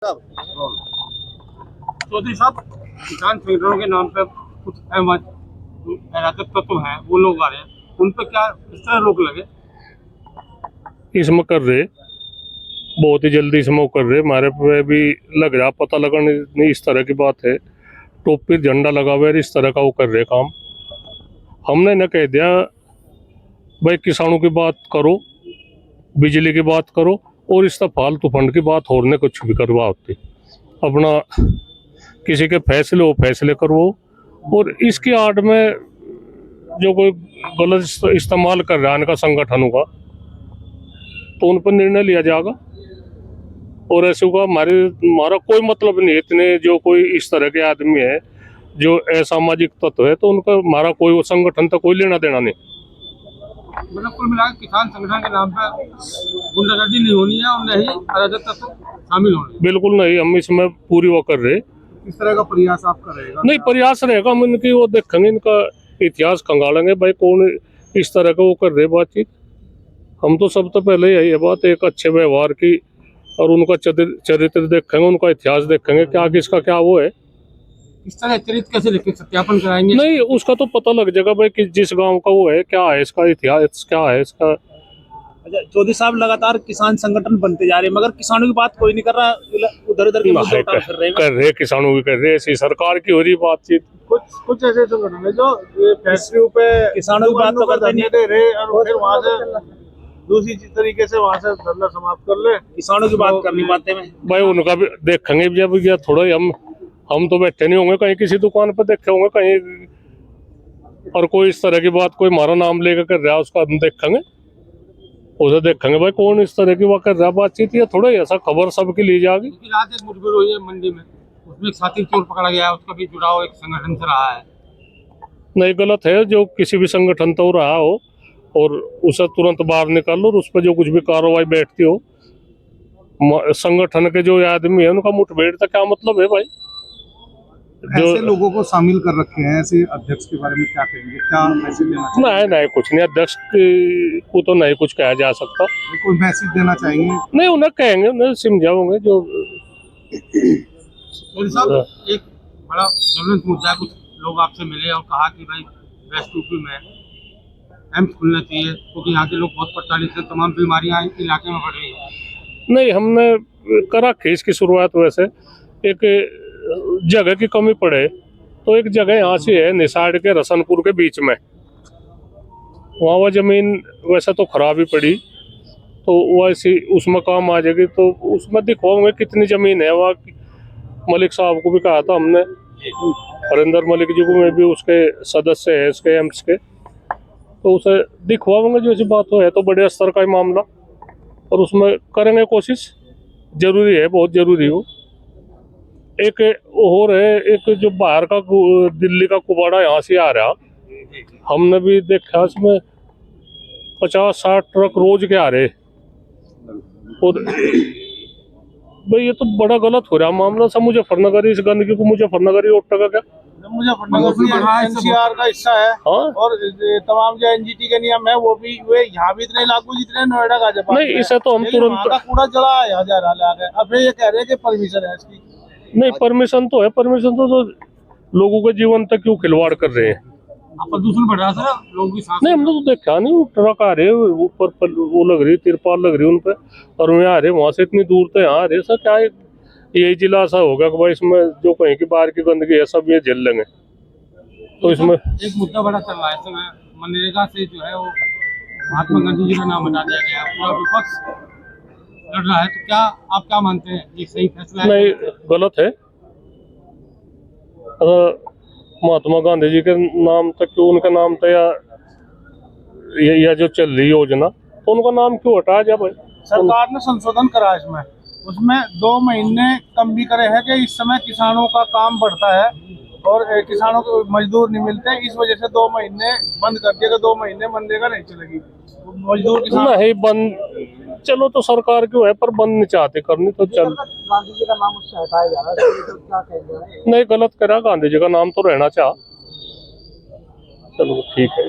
चौधरी साहब, किसान संगठनों के नाम पे कुछ अराजक तत्व हैं, वो लोग आ रहे हैं, उन पे क्या इस तरह रोक लगे? इसमें कर रहे बहुत ही जल्दी इसमें कर रहे हमारे पे भी लग रहा पता लगा नहीं इस तरह की बात है। टोपी झंडा लगा हुआ है इस तरह का वो कर रहे काम। हमने न कह दिया भाई किसानों की बात करो, बिजली की बात करो और इस तरह फालतू फंड की बात होने कुछ भी करवा होती। अपना किसी के फैसले हो फैसले करवाओ और इसकी आड़ में जो कोई गलत इस्तेमाल कर रहा है इनका संगठनों का तो उन पर निर्णय लिया जाएगा। और ऐसे का हमारा कोई मतलब नहीं है। इतने जो कोई इस तरह के आदमी है जो असामाजिक तत्व है तो उनका हमारा कोई वो संगठन तक कोई लेना देना नहीं। मतलब कुल मिलाकर किसान संगठन के नाम पर गुंडागर्दी नहीं होनी है और न ही अराजक तत्व शामिल होने। बिल्कुल नहीं, हम इसमें पूरी वो कर रहे। इस तरह का प्रयास आपका रहेगा? नहीं, प्रयास रहेगा, हम इनकी वो देखेंगे, इनका इतिहास खंगालेंगे भाई कौन इस तरह का वो कर रहे बातचीत। हम तो सब तो पहले यही है बात एक अच्छे व्यवहार की और उनका चरित्र देखेंगे, उनका इतिहास देखेंगे क्या किसका क्या वो है। इस तरह चरित्र कैसे लिख के सत्यापन कराएंगे? नहीं, उसका तो पता लग जाएगा भाई कि जिस गांव का वो है क्या है, इसका इतिहास क्या है इसका। अच्छा, चौधरी साहब लगातार किसान संगठन बनते जा रहे हैं मगर किसानों की बात कोई नहीं कर रहा, उधर उधर के मुद्दे उठा कर रहे हैं किसानों की कर रहे, ऐसी सरकार की हो रही बातचीत। कुछ ऐसे संगठन है जो फैक्ट्रियों पे किसानों की बात तो करते नहीं दे रहे और फिर वहाँ से दूसरी तरीके से वहाँ से धरना समाप्त कर ले। किसानों की बात कर नहीं पाते में भाई उनका भी देखेंगे जब या थोड़ा हम तो बैठे नहीं होंगे कहीं किसी दुकान पर देखे होंगे कहीं और कोई इस तरह की बात कोई हमारा नाम लेकर कर रहा है उसका हम देखेंगे, उसे देखेंगे भाई कौन इस तरह की वो कर रहा है बातचीत। या थोड़ा ऐसा खबर सबकी ली जाएगी। रात एक मुठभेड़ हुई है मंडी में, उसमें एक साथी चोर पकड़ा गया है, उसका भी जुड़ाव एक संगठन से रहा है। नहीं, गलत है, जो किसी भी संगठन तो रहा हो और उसे तुरंत बाहर निकाल लो और उस पर जो कुछ भी कार्रवाई बैठती हो। संगठन के जो आदमी है उनका मुठभेड़ का क्या मतलब है भाई? ऐसे लोगों को शामिल कर रखे हैं, ऐसे अध्यक्ष के बारे में क्या कहेंगे, क्या मैसेज देना चाहेंगे? नहीं, कुछ नहीं, अध्यक्ष को तो नहीं कुछ कहा जा सकता। कोई मैसेज देना चाहेंगे? नहीं, उन्हें कहेंगे, उन्हें समझाओगे जो। साहब, एक बड़ा ज्वलंत मुद्दा है, कुछ लोग आपसे मिले और कहा कि भाई वेस्ट यूपी में एम्स खुलना चाहिए क्योंकि यहाँ के लोग बहुत प्रताड़ित हैं, तमाम बीमारियाँ इलाके में बढ़ रही है। नहीं, हमने करा केस की शुरुआत वैसे एक जगह की कमी पड़े तो एक जगह यहाँ से है निसाड़ के रसनपुर के बीच में, वहाँ वो जमीन वैसे तो खराब ही पड़ी तो वैसी उसमें काम आ जाएगी तो उसमें दिखवाऊंगे कितनी जमीन है। वहाँ मलिक साहब को भी कहा था हमने, हरिंदर मलिक जी को, मैं भी उसके सदस्य है उसके एम्स के, तो उसे दिखवाऊंगे जो ऐसी बात हो है तो बड़े स्तर का ही मामला और उसमें करेंगे कोशिश। जरूरी है, बहुत जरूरी हो। एक और है, एक जो बाहर का दिल्ली का कुबाड़ा यहाँ से आ रहा, हमने भी देखा इसमें 50-60 ट्रक रोज के आ रहे और भाई ये तो बड़ा गलत हो रहा मामला। सब मुजफ्फरनगर इस गंदगी को मुजफ्फरनगर ही उठेगा क्या? मुजफ्फरनगर एनसीआर का हिस्सा है। हाँ? और तमाम जो एनजीटी के नियम है वो भी वे यहाँ भी इतने लागू जितने नोएडा गाजियाबाद नहीं, इसे तो हम तुरंत कूड़ा जला जा रहा है। अब ये कह रहे हैं कि परमिशन है इसकी। नहीं, परमिशन तो है, परमिशन तो लोगों के जीवन तक क्यों खिलवाड़ कर रहे हैं? प्रदूषण बढ़ रहा था, लोग भी सांस नहीं, हमने तो देखा नहीं, ट्रक आ रहे ऊपर वो लग रही तिरपाल लग रही उन पे और वहाँ आ रहे, वहां से इतनी दूर तो यहाँ आ रहे। सर क्या यही जिला ऐसा होगा कि भाई इसमें जो कहीं की बाहर की गंदगी है सब ये झेल लेंगे। तो इसमें एक मुद्दा बड़ा चल रहा है समय मनरेगा से जो है वो महात्मा गांधी जी का नाम हटा दिया गया, पूरा विपक्ष लड़ रहा है, तो क्या आप क्या मानते हैं ये सही फैसला है? नहीं, गलत है। महात्मा गांधी जी के नाम तक क्यों, उनका नाम था या जो चल रही योजना तो उनका नाम क्यों हटाया जाए भाई? सरकार ने संशोधन करा इसमें, उसमें 2 महीने कम भी करे हैं कि इस समय किसानों का काम बढ़ता है और किसानों को मजदूर नहीं मिलते, इस वजह से 2 महीने बंद कर दिया, 2 महीने मनरेगा नहीं चलेगी, मजदूर किसान नहीं बंद। चलो तो सरकार क्यों है पर बंद नहीं चाहते करनी तो चल। गांधी जी का नाम उससे हटाया जा रहा है, तो क्या कहेंगे? नहीं, गलत करा, गांधी जी का नाम तो रहना चाह। चलो ठीक है।